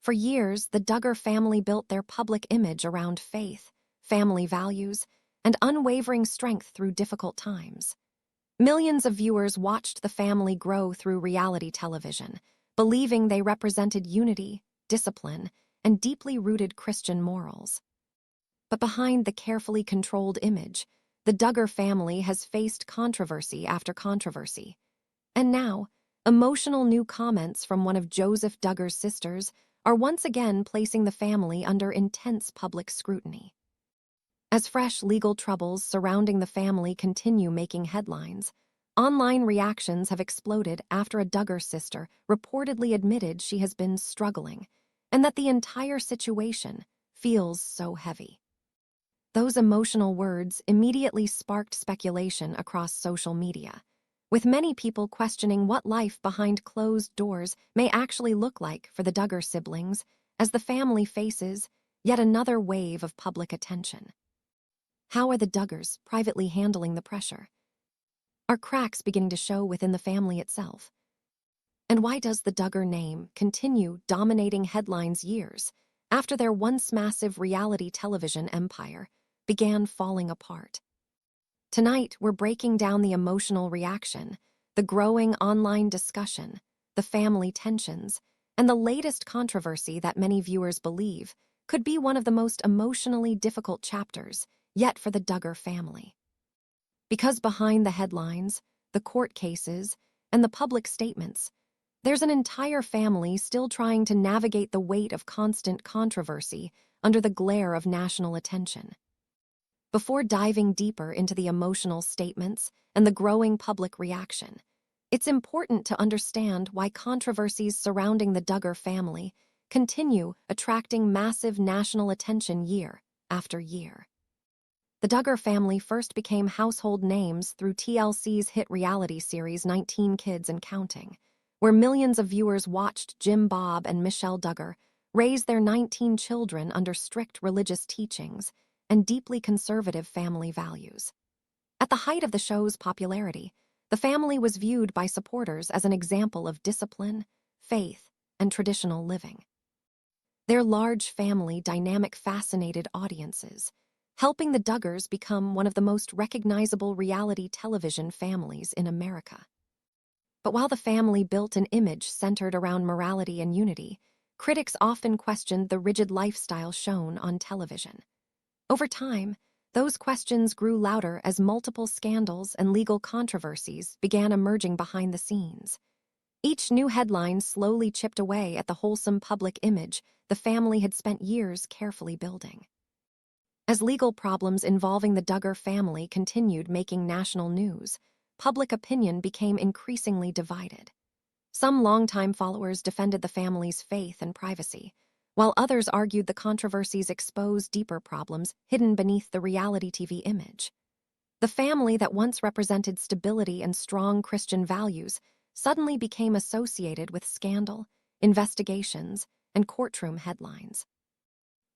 For years, the Duggar family built their public image around faith, family values, and unwavering strength through difficult times. Millions of viewers watched the family grow through reality television, believing they represented unity, discipline, and deeply rooted Christian morals. But behind the carefully controlled image, the Duggar family has faced controversy after controversy. And now, emotional new comments from one of Joseph Duggar's sisters are once again placing the family under intense public scrutiny. As fresh legal troubles surrounding the family continue making headlines, online reactions have exploded after a Duggar sister reportedly admitted she has been struggling and that the entire situation feels so heavy. Those emotional words immediately sparked speculation across social media, with many people questioning what life behind closed doors may actually look like for the Duggar siblings as the family faces yet another wave of public attention. How are the Duggars privately handling the pressure? Are cracks beginning to show within the family itself? And why does the Duggar name continue dominating headlines years after their once massive reality television empire began falling apart? Tonight, we're breaking down the emotional reaction, the growing online discussion, the family tensions, and the latest controversy that many viewers believe could be one of the most emotionally difficult chapters yet for the Duggar family. Because behind the headlines, the court cases, and the public statements, there's an entire family still trying to navigate the weight of constant controversy under the glare of national attention. Before diving deeper into the emotional statements and the growing public reaction, it's important to understand why controversies surrounding the Duggar family continue attracting massive national attention year after year. The Duggar family first became household names through TLC's hit reality series 19 Kids and Counting, where millions of viewers watched Jim Bob and Michelle Duggar raise their 19 children under strict religious teachings and deeply conservative family values. At the height of the show's popularity, the family was viewed by supporters as an example of discipline, faith, and traditional living. Their large family dynamic fascinated audiences, helping the Duggars become one of the most recognizable reality television families in America. But while the family built an image centered around morality and unity, critics often questioned the rigid lifestyle shown on television. Over time, those questions grew louder as multiple scandals and legal controversies began emerging behind the scenes. Each new headline slowly chipped away at the wholesome public image the family had spent years carefully building. As legal problems involving the Duggar family continued making national news, public opinion became increasingly divided. Some longtime followers defended the family's faith and privacy, while others argued the controversies exposed deeper problems hidden beneath the reality TV image. The family that once represented stability and strong Christian values suddenly became associated with scandal, investigations, and courtroom headlines.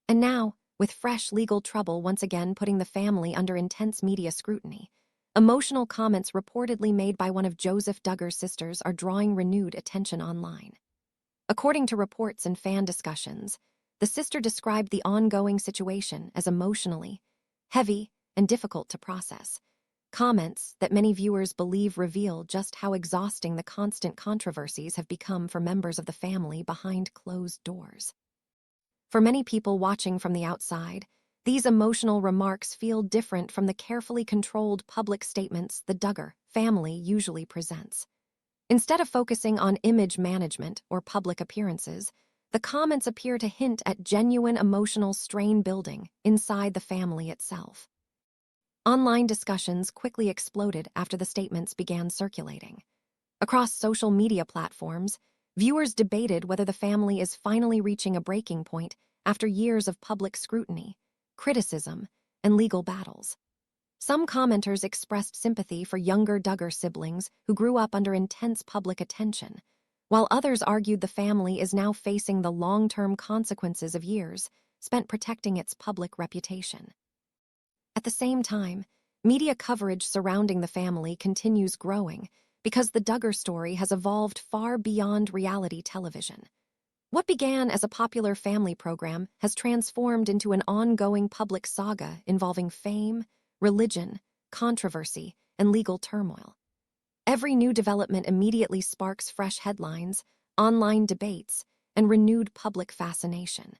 And now, with fresh legal trouble once again putting the family under intense media scrutiny, emotional comments reportedly made by one of Joseph Duggar's sisters are drawing renewed attention online. According to reports and fan discussions, the sister described the ongoing situation as emotionally heavy and difficult to process, comments that many viewers believe reveal just how exhausting the constant controversies have become for members of the family behind closed doors. For many people watching from the outside, these emotional remarks feel different from the carefully controlled public statements the Duggar family usually presents. Instead of focusing on image management or public appearances, the comments appear to hint at genuine emotional strain building inside the family itself. Online discussions quickly exploded after the statements began circulating. Across social media platforms, viewers debated whether the family is finally reaching a breaking point after years of public scrutiny, criticism, and legal battles. Some commenters expressed sympathy for younger Duggar siblings who grew up under intense public attention, while others argued the family is now facing the long-term consequences of years spent protecting its public reputation. At the same time, media coverage surrounding the family continues growing because the Duggar story has evolved far beyond reality television. What began as a popular family program has transformed into an ongoing public saga involving fame, religion, controversy, and legal turmoil. Every new development immediately sparks fresh headlines, online debates, and renewed public fascination.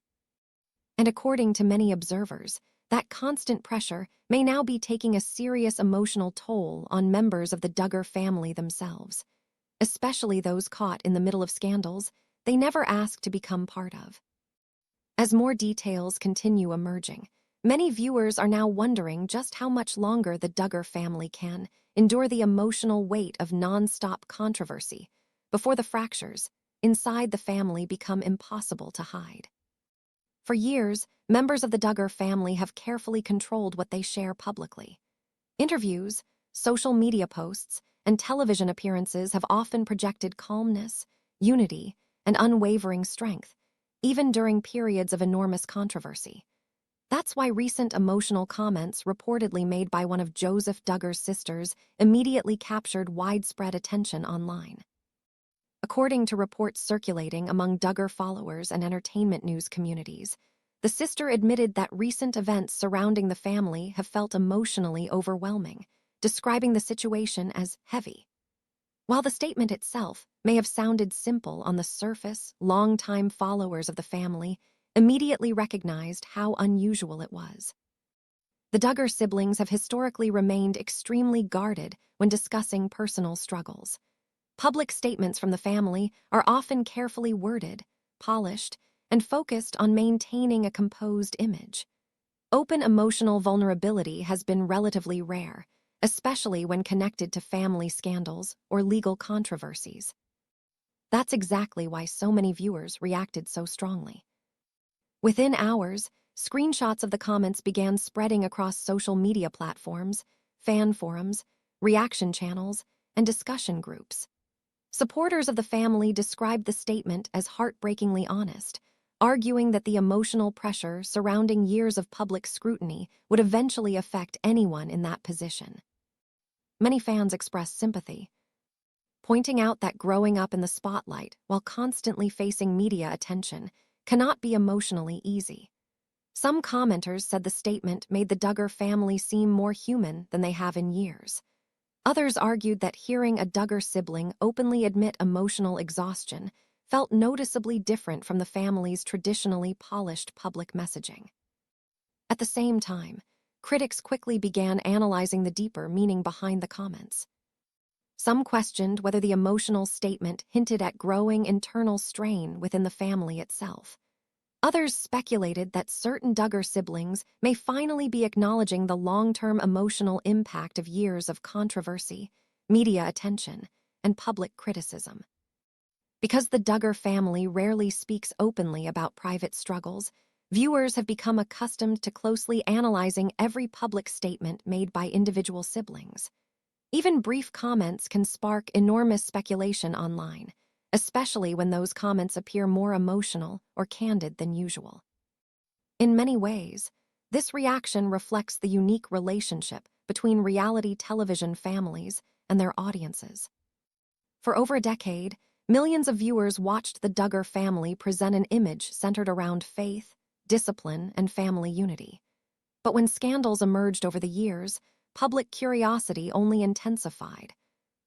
And according to many observers, that constant pressure may now be taking a serious emotional toll on members of the Duggar family themselves, especially those caught in the middle of scandals they never asked to become part of. As more details continue emerging, many viewers are now wondering just how much longer the Duggar family can endure the emotional weight of non-stop controversy before the fractures inside the family become impossible to hide. For years, members of the Duggar family have carefully controlled what they share publicly. Interviews, social media posts, and television appearances have often projected calmness, unity, and unwavering strength, even during periods of enormous controversy. That's why recent emotional comments reportedly made by one of Joseph Duggar's sisters immediately captured widespread attention online. According to reports circulating among Duggar followers and entertainment news communities, the sister admitted that recent events surrounding the family have felt emotionally overwhelming, describing the situation as heavy. While the statement itself may have sounded simple on the surface, longtime followers of the family immediately recognized how unusual it was. The Duggar siblings have historically remained extremely guarded when discussing personal struggles. Public statements from the family are often carefully worded, polished, and focused on maintaining a composed image. Open emotional vulnerability has been relatively rare, especially when connected to family scandals or legal controversies. That's exactly why so many viewers reacted so strongly. Within hours, screenshots of the comments began spreading across social media platforms, fan forums, reaction channels, and discussion groups. Supporters of the family described the statement as heartbreakingly honest, arguing that the emotional pressure surrounding years of public scrutiny would eventually affect anyone in that position. Many fans expressed sympathy, pointing out that growing up in the spotlight while constantly facing media attention cannot be emotionally easy. Some commenters said the statement made the Duggar family seem more human than they have in years. Others argued that hearing a Duggar sibling openly admit emotional exhaustion felt noticeably different from the family's traditionally polished public messaging. At the same time, critics quickly began analyzing the deeper meaning behind the comments. Some questioned whether the emotional statement hinted at growing internal strain within the family itself. Others speculated that certain Duggar siblings may finally be acknowledging the long-term emotional impact of years of controversy, media attention, and public criticism. Because the Duggar family rarely speaks openly about private struggles, viewers have become accustomed to closely analyzing every public statement made by individual siblings. Even brief comments can spark enormous speculation online, especially when those comments appear more emotional or candid than usual. In many ways, this reaction reflects the unique relationship between reality television families and their audiences. For over a decade, millions of viewers watched the Duggar family present an image centered around faith, discipline, and family unity. But when scandals emerged over the years, public curiosity only intensified.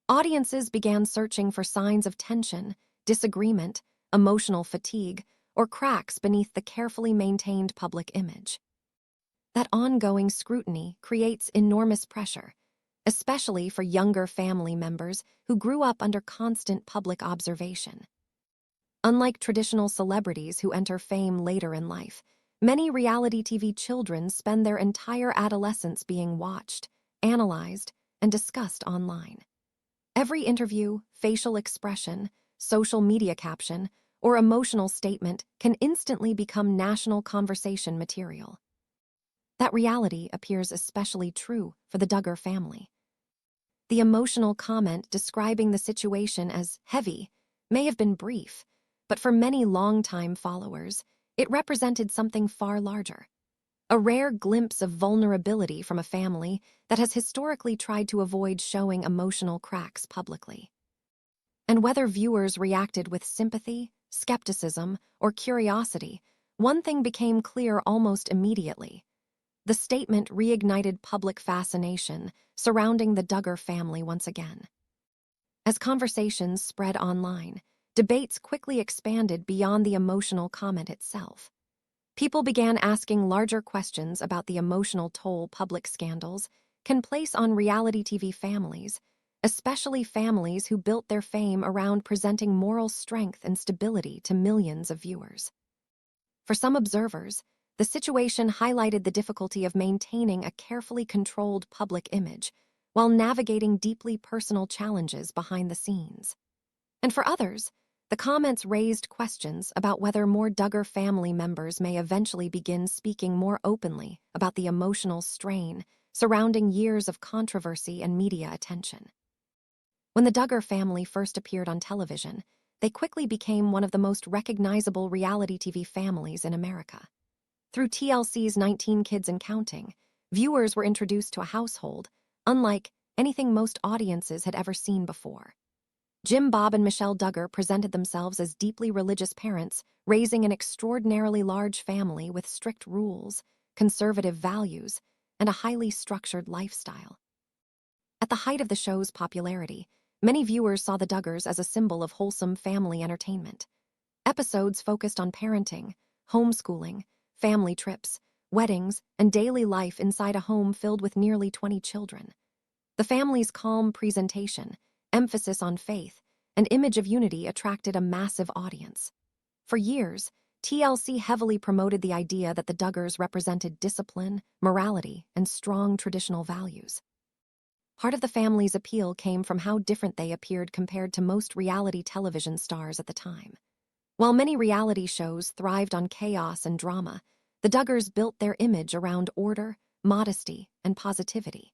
Audiences began searching for signs of tension, disagreement, emotional fatigue, or cracks beneath the carefully maintained public image. That ongoing scrutiny creates enormous pressure, especially for younger family members who grew up under constant public observation. Unlike traditional celebrities who enter fame later in life, many reality TV children spend their entire adolescence being watched, analyzed, and discussed online. Every interview, facial expression, social media caption, or emotional statement can instantly become national conversation material. That reality appears especially true for the Duggar family. The emotional comment describing the situation as heavy may have been brief, but for many longtime followers, it represented something far larger. A rare glimpse of vulnerability from a family that has historically tried to avoid showing emotional cracks publicly. And whether viewers reacted with sympathy, skepticism, or curiosity, one thing became clear almost immediately. The statement reignited public fascination surrounding the Duggar family once again. As conversations spread online, debates quickly expanded beyond the emotional comment itself. People began asking larger questions about the emotional toll public scandals can place on reality TV families, especially families who built their fame around presenting moral strength and stability to millions of viewers. For some observers, the situation highlighted the difficulty of maintaining a carefully controlled public image while navigating deeply personal challenges behind the scenes. And for others, the comments raised questions about whether more Duggar family members may eventually begin speaking more openly about the emotional strain surrounding years of controversy and media attention. When the Duggar family first appeared on television, they quickly became one of the most recognizable reality TV families in America. Through TLC's 19 Kids and Counting, viewers were introduced to a household unlike anything most audiences had ever seen before. Jim Bob and Michelle Duggar presented themselves as deeply religious parents, raising an extraordinarily large family with strict rules, conservative values, and a highly structured lifestyle. At the height of the show's popularity, many viewers saw the Duggars as a symbol of wholesome family entertainment. Episodes focused on parenting, homeschooling, family trips, weddings, and daily life inside a home filled with nearly 20 children. The family's calm presentation, emphasis on faith, and image of unity attracted a massive audience. For years, TLC heavily promoted the idea that the Duggars represented discipline, morality, and strong traditional values. Part of the family's appeal came from how different they appeared compared to most reality television stars at the time. While many reality shows thrived on chaos and drama, the Duggars built their image around order, modesty, and positivity.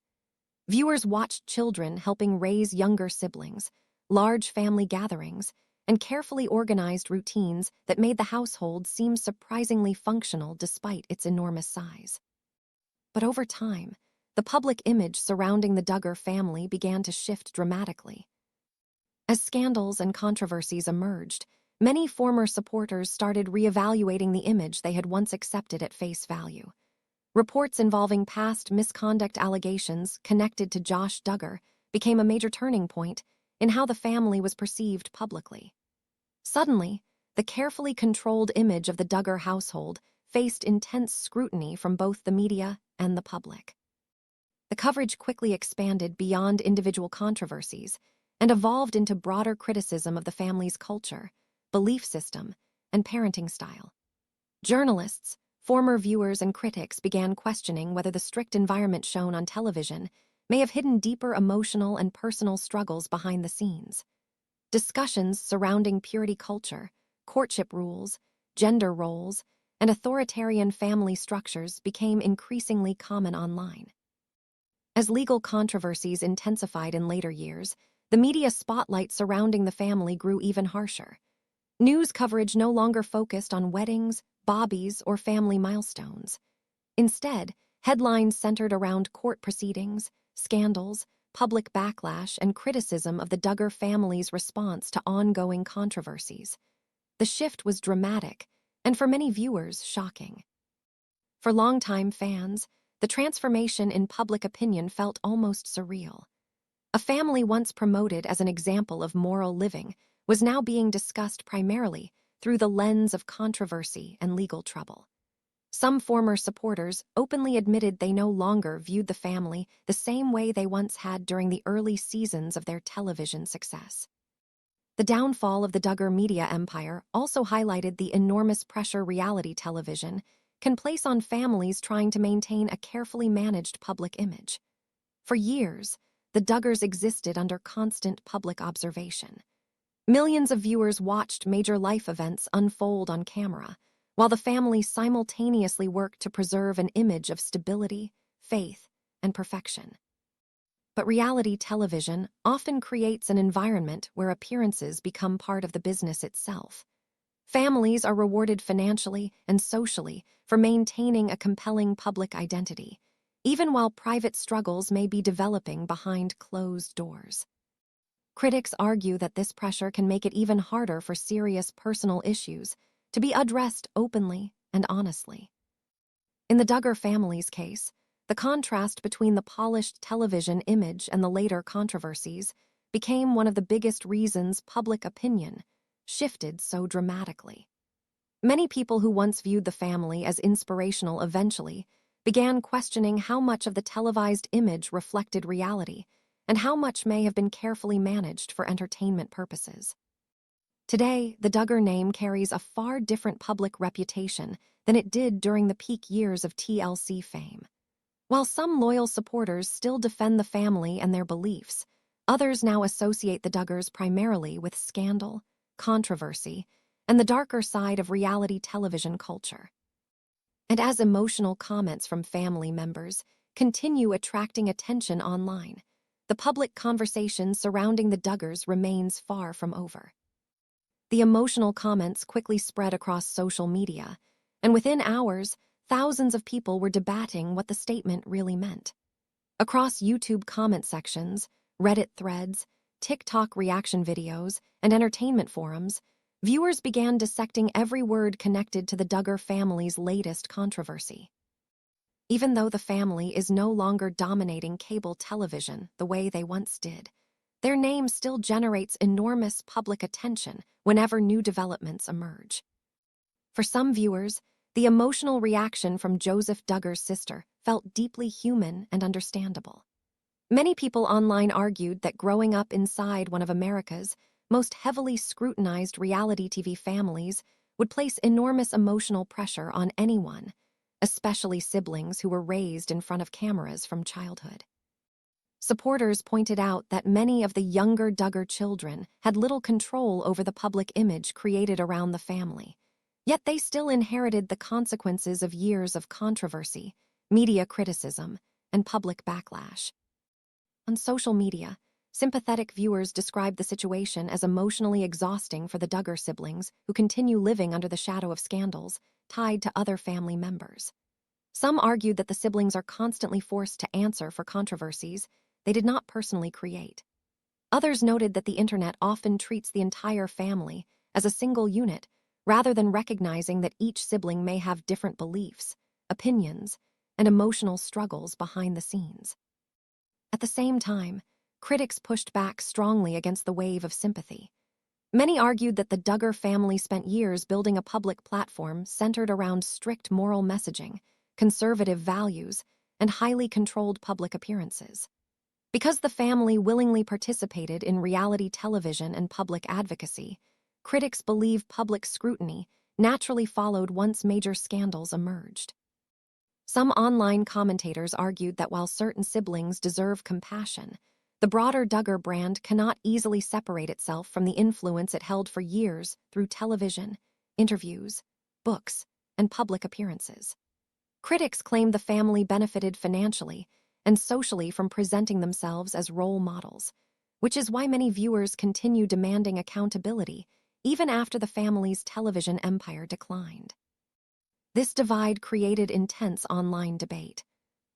Viewers watched children helping raise younger siblings, large family gatherings, and carefully organized routines that made the household seem surprisingly functional despite its enormous size. But over time, the public image surrounding the Duggar family began to shift dramatically. As scandals and controversies emerged, many former supporters started reevaluating the image they had once accepted at face value. Reports involving past misconduct allegations connected to Josh Duggar became a major turning point in how the family was perceived publicly. Suddenly, the carefully controlled image of the Duggar household faced intense scrutiny from both the media and the public. The coverage quickly expanded beyond individual controversies and evolved into broader criticism of the family's culture, belief system, and parenting style. Journalists, former viewers, and critics began questioning whether the strict environment shown on television may have hidden deeper emotional and personal struggles behind the scenes. Discussions surrounding purity culture, courtship rules, gender roles, and authoritarian family structures became increasingly common online. As legal controversies intensified in later years, the media spotlight surrounding the family grew even harsher. News coverage no longer focused on weddings, bobbies, or family milestones. Instead, headlines centered around court proceedings, scandals, public backlash, and criticism of the Duggar family's response to ongoing controversies. The shift was dramatic, and for many viewers, shocking. For longtime fans, the transformation in public opinion felt almost surreal. A family once promoted as an example of moral living was now being discussed primarily through the lens of controversy and legal trouble. Some former supporters openly admitted they no longer viewed the family the same way they once had during the early seasons of their television success. The downfall of the Duggar media empire also highlighted the enormous pressure reality television can place on families trying to maintain a carefully managed public image. For years, the Duggars existed under constant public observation. Millions of viewers watched major life events unfold on camera, while the family simultaneously worked to preserve an image of stability, faith, and perfection. But reality television often creates an environment where appearances become part of the business itself. Families are rewarded financially and socially for maintaining a compelling public identity, even while private struggles may be developing behind closed doors. Critics argue that this pressure can make it even harder for serious personal issues to be addressed openly and honestly. In the Duggar family's case, the contrast between the polished television image and the later controversies became one of the biggest reasons public opinion shifted so dramatically. Many people who once viewed the family as inspirational eventually began questioning how much of the televised image reflected reality and how much may have been carefully managed for entertainment purposes. Today, the Duggar name carries a far different public reputation than it did during the peak years of TLC fame. While some loyal supporters still defend the family and their beliefs, others now associate the Duggars primarily with scandal, controversy, and the darker side of reality television culture. And as emotional comments from family members continue attracting attention online, the public conversation surrounding the Duggars remains far from over. The emotional comments quickly spread across social media, and within hours, thousands of people were debating what the statement really meant. Across YouTube comment sections, Reddit threads, TikTok reaction videos, and entertainment forums, viewers began dissecting every word connected to the Duggar family's latest controversy. Even though the family is no longer dominating cable television the way they once did, their name still generates enormous public attention whenever new developments emerge. For some viewers, the emotional reaction from Joseph Duggar's sister felt deeply human and understandable. Many people online argued that growing up inside one of America's most heavily scrutinized reality TV families would place enormous emotional pressure on anyone, especially siblings who were raised in front of cameras from childhood. Supporters pointed out that many of the younger Duggar children had little control over the public image created around the family, yet they still inherited the consequences of years of controversy, media criticism, and public backlash. On social media, sympathetic viewers described the situation as emotionally exhausting for the Duggar siblings who continue living under the shadow of scandals tied to other family members. Some argued that the siblings are constantly forced to answer for controversies they did not personally create. Others noted that the internet often treats the entire family as a single unit, rather than recognizing that each sibling may have different beliefs, opinions, and emotional struggles behind the scenes. At the same time, critics pushed back strongly against the wave of sympathy. Many argued that the Duggar family spent years building a public platform centered around strict moral messaging, conservative values, and highly controlled public appearances. Because the family willingly participated in reality television and public advocacy, critics believe public scrutiny naturally followed once major scandals emerged. Some online commentators argued that while certain siblings deserve compassion, the broader Duggar brand cannot easily separate itself from the influence it held for years through television, interviews, books, and public appearances. Critics claimed the family benefited financially and socially from presenting themselves as role models, which is why many viewers continue demanding accountability even after the family's television empire declined. This divide created intense online debate.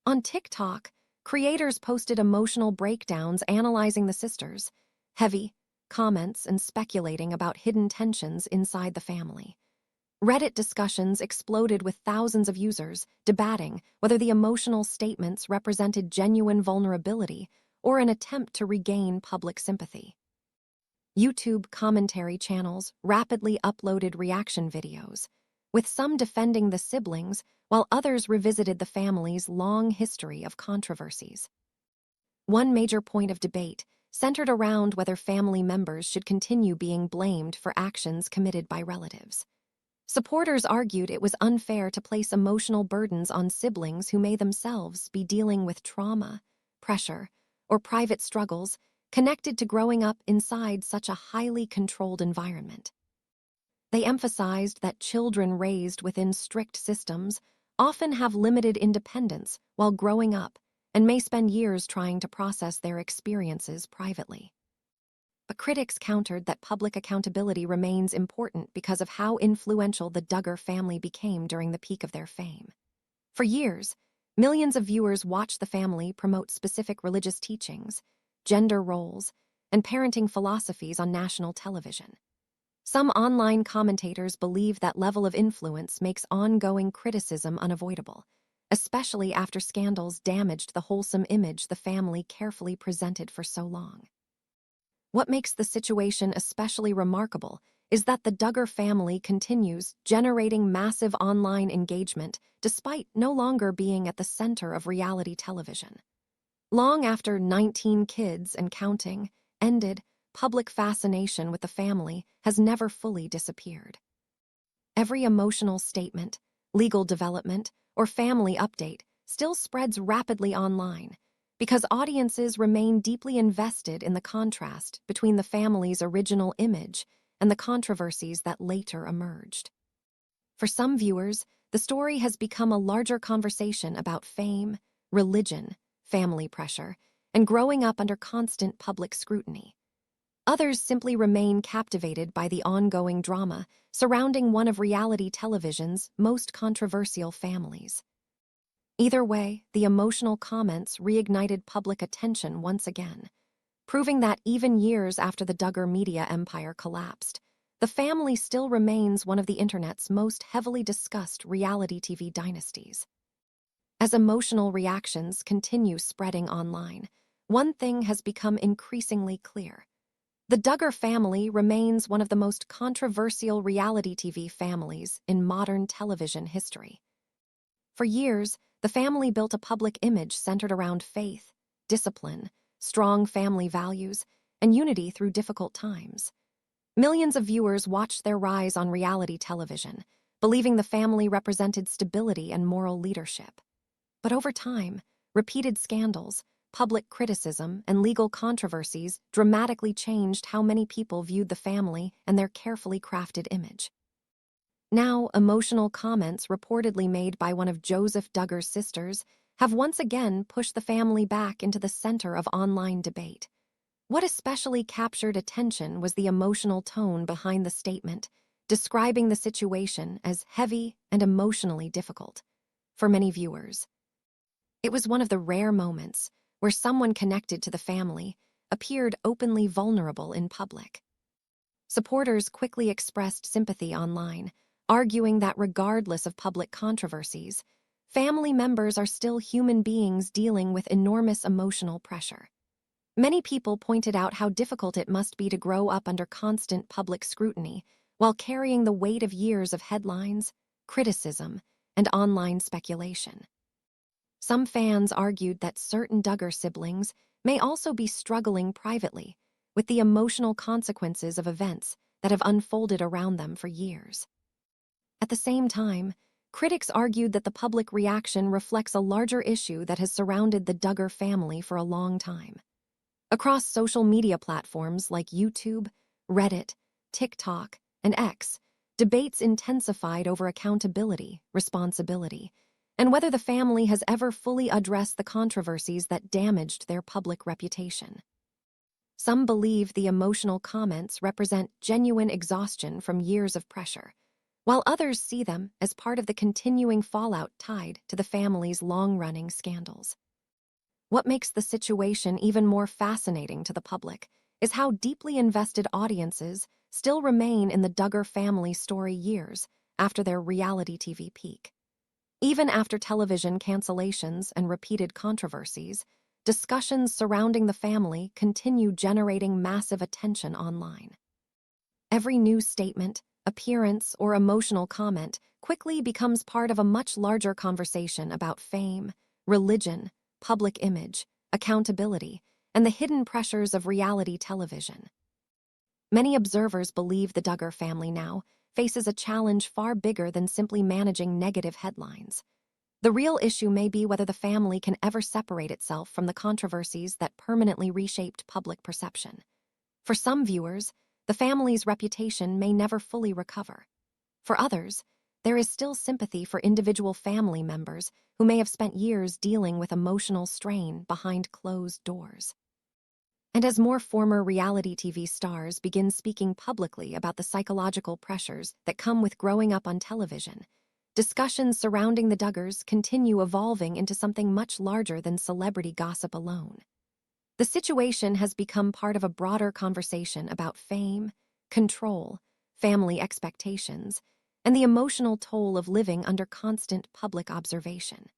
On TikTok, creators posted emotional breakdowns analyzing the sisters, heavy comments and speculating about hidden tensions inside the family. Reddit discussions exploded with thousands of users debating whether the emotional statements represented genuine vulnerability or an attempt to regain public sympathy. YouTube commentary channels rapidly uploaded reaction videos, with some defending the siblings while others revisited the family's long history of controversies. One major point of debate centered around whether family members should continue being blamed for actions committed by relatives. Supporters argued it was unfair to place emotional burdens on siblings who may themselves be dealing with trauma, pressure, or private struggles connected to growing up inside such a highly controlled environment. They emphasized that children raised within strict systems often have limited independence while growing up and may spend years trying to process their experiences privately. But critics countered that public accountability remains important because of how influential the Duggar family became during the peak of their fame. For years, millions of viewers watched the family promote specific religious teachings, gender roles, and parenting philosophies on national television. Some online commentators believe that level of influence makes ongoing criticism unavoidable, especially after scandals damaged the wholesome image the family carefully presented for so long. What makes the situation especially remarkable is that the Duggar family continues generating massive online engagement despite no longer being at the center of reality television. Long after 19 Kids and Counting ended, public fascination with the family has never fully disappeared. Every emotional statement, legal development, or family update still spreads rapidly online because audiences remain deeply invested in the contrast between the family's original image and the controversies that later emerged. For some viewers, the story has become a larger conversation about fame, religion, family pressure, and growing up under constant public scrutiny. Others simply remain captivated by the ongoing drama surrounding one of reality television's most controversial families. Either way, the emotional comments reignited public attention once again, proving that even years after the Duggar media empire collapsed, the family still remains one of the internet's most heavily discussed reality TV dynasties. As emotional reactions continue spreading online, one thing has become increasingly clear. The Duggar family remains one of the most controversial reality TV families in modern television history. For years, the family built a public image centered around faith, discipline, strong family values, and unity through difficult times. Millions of viewers watched their rise on reality television, believing the family represented stability and moral leadership. But over time, repeated scandals, public criticism, and legal controversies dramatically changed how many people viewed the family and their carefully crafted image. Now, emotional comments reportedly made by one of Joseph Duggar's sisters have once again pushed the family back into the center of online debate. What especially captured attention was the emotional tone behind the statement, describing the situation as heavy and emotionally difficult. For many viewers, it was one of the rare moments where someone connected to the family appeared openly vulnerable in public. Supporters quickly expressed sympathy online, arguing that regardless of public controversies, family members are still human beings dealing with enormous emotional pressure. Many people pointed out how difficult it must be to grow up under constant public scrutiny while carrying the weight of years of headlines, criticism, and online speculation. Some fans argued that certain Duggar siblings may also be struggling privately with the emotional consequences of events that have unfolded around them for years. At the same time, critics argued that the public reaction reflects a larger issue that has surrounded the Duggar family for a long time. Across social media platforms like YouTube, Reddit, TikTok, and X, debates intensified over accountability, responsibility, and whether the family has ever fully addressed the controversies that damaged their public reputation. Some believe the emotional comments represent genuine exhaustion from years of pressure, while others see them as part of the continuing fallout tied to the family's long-running scandals. What makes the situation even more fascinating to the public is how deeply invested audiences still remain in the Duggar family story years after their reality TV peak. Even after television cancellations and repeated controversies, discussions surrounding the family continue generating massive attention online. Every news statement, appearance, or emotional comment quickly becomes part of a much larger conversation about fame, religion, public image, accountability, and the hidden pressures of reality television. Many observers believe the Duggar family now faces a challenge far bigger than simply managing negative headlines. The real issue may be whether the family can ever separate itself from the controversies that permanently reshaped public perception. For some viewers, the family's reputation may never fully recover. For others, there is still sympathy for individual family members who may have spent years dealing with emotional strain behind closed doors. And as more former reality TV stars begin speaking publicly about the psychological pressures that come with growing up on television, discussions surrounding the Duggars continue evolving into something much larger than celebrity gossip alone. The situation has become part of a broader conversation about fame, control, family expectations, and the emotional toll of living under constant public observation.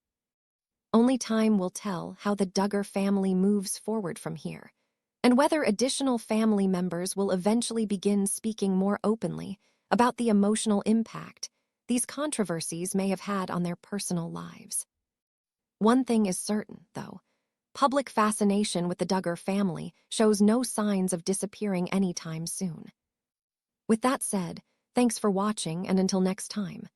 Only time will tell how the Duggar family moves forward from here, and whether additional family members will eventually begin speaking more openly about the emotional impact these controversies may have had on their personal lives. One thing is certain, though. Public fascination with the Duggar family shows no signs of disappearing anytime soon. With that said, thanks for watching, and until next time.